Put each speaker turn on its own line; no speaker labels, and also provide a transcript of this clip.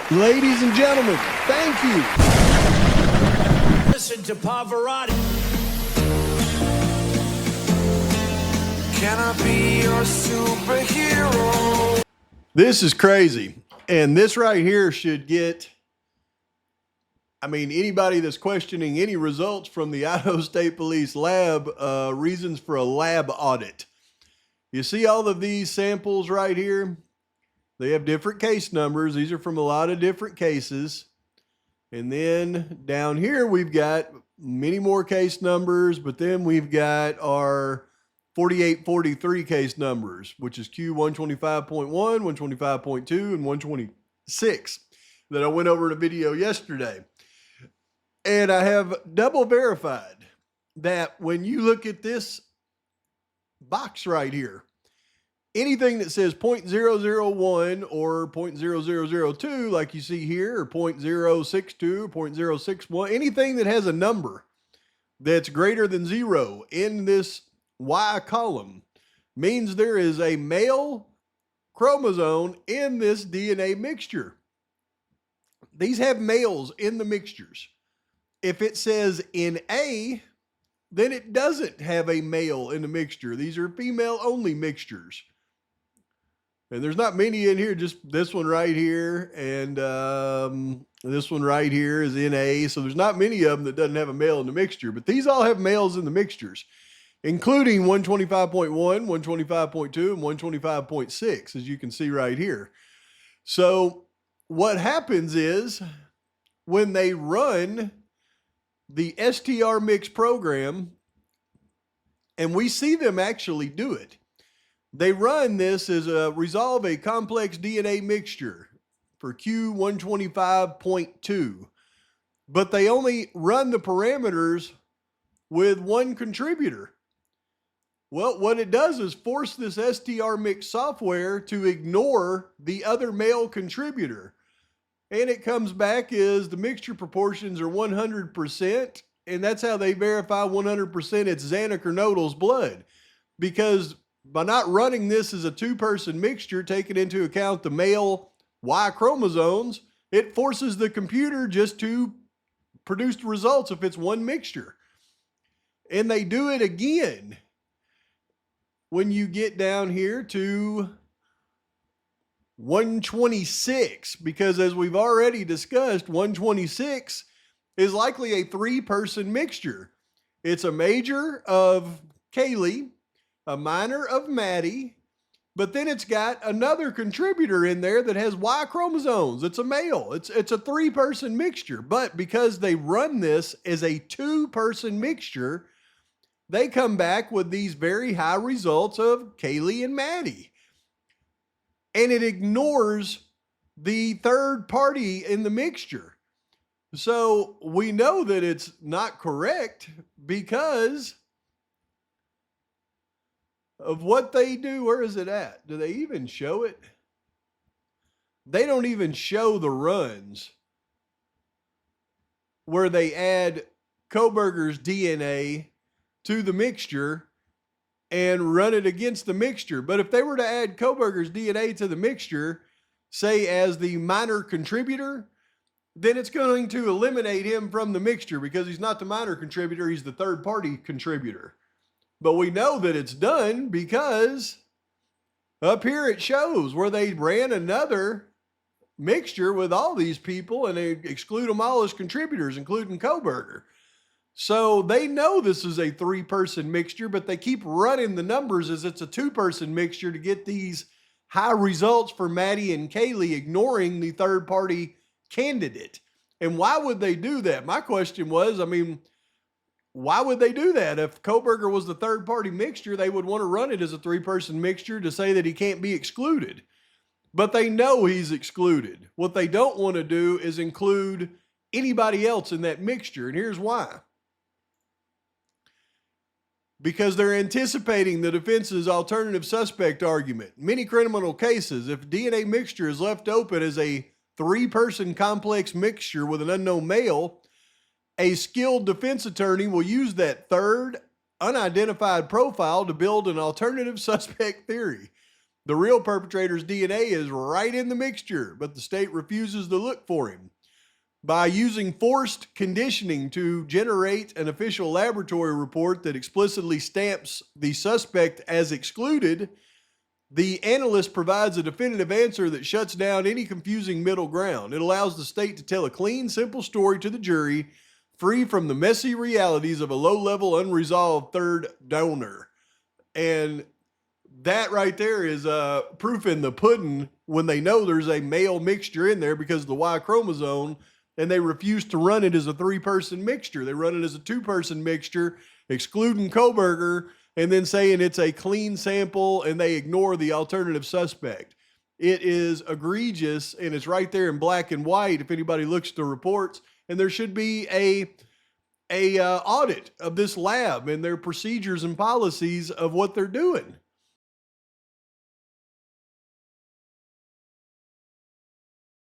Ladies and gentlemen, thank you.
Listen to Pavarotti.
Can I be your superhero?
This is crazy. And this right here should get, anybody that's questioning any results from the Idaho State Police lab, reasons for a lab audit. You see all of these samples right here? They have different case numbers. These are from a lot of different cases. And then down here, we've got many more case numbers, but then we've got our 4843 case numbers, which is Q125.1, 125.2, and 126 that I went over in a video yesterday. And I have double verified that when you look at this box right here, anything that says 0.001 or 0.0002, like you see here, or 0.062 or 0.061, anything that has a number that's greater than 0 in this Y column means there is a male chromosome in this DNA mixture. These have males in the mixtures. If it says in A, then it doesn't have a male in the mixture. These are female only mixtures. And there's not many in here, just this one right here. And this one right here is in A. So there's not many of them that doesn't have a male in the mixture, but these all have males in the mixtures, including 125.1, 125.2, and 125.6, as you can see right here. So what happens is when they run the STR mix program, and we see them actually do it, they run this as a resolve a complex DNA mixture for Q125.2, but they only run the parameters with one contributor. Well, what it does is force this STR mix software to ignore the other male contributor. And it comes back as the mixture proportions are 100%. And that's how they verify 100% it's Zanuck or Nodal's blood. Because by not running this as a two-person mixture, taking into account the male Y chromosomes, it forces the computer just to produce the results if it's one mixture. And they do it again when you get down here to 126, because as we've already discussed, 126 is likely a three-person mixture. It's a major of Kaylee, a minor of Maddie, but then it's got another contributor in there that has Y chromosomes. It's a male. It's a three-person mixture. But because they run this as a two-person mixture, they come back with these very high results of Kaylee and Maddie. And it ignores the third party in the mixture. So we know that it's not correct because of what they do. Where is it at? Do they even show it? They don't even show the runs where they add Kohberger's DNA to the mixture and run it against the mixture. But if they were to add Kohberger's DNA to the mixture, say as the minor contributor, then it's going to eliminate him from the mixture because he's not the minor contributor, he's the third party contributor. But we know that it's done because up here it shows where they ran another mixture with all these people and they exclude them all as contributors, including Kohberger. So they know this is a three-person mixture, but they keep running the numbers as it's a two-person mixture to get these high results for Maddie and Kaylee, ignoring the third-party candidate. And why would they do that? My question was, why would they do that? If Kohberger was the third-party mixture, they would want to run it as a three-person mixture to say that he can't be excluded. But they know he's excluded. What they don't want to do is include anybody else in that mixture, and here's why. Because they're anticipating the defense's alternative suspect argument. In many criminal cases, if DNA mixture is left open as a three-person complex mixture with an unknown male, a skilled defense attorney will use that third unidentified profile to build an alternative suspect theory. The real perpetrator's DNA is right in the mixture, but the state refuses to look for him. By using forced conditioning to generate an official laboratory report that explicitly stamps the suspect as excluded, the analyst provides a definitive answer that shuts down any confusing middle ground. It allows the state to tell a clean, simple story to the jury, free from the messy realities of a low-level, unresolved third donor. And that right there is proof in the pudding when they know there's a male mixture in there because of the Y chromosome, and they refuse to run it as a 3-person mixture. They run it as a 2-person mixture, excluding Koberger, and then saying it's a clean sample, and they ignore the alternative suspect. It is egregious, and it's right there in black and white if anybody looks at the reports. And there should be a audit of this lab and their procedures and policies of what they're doing.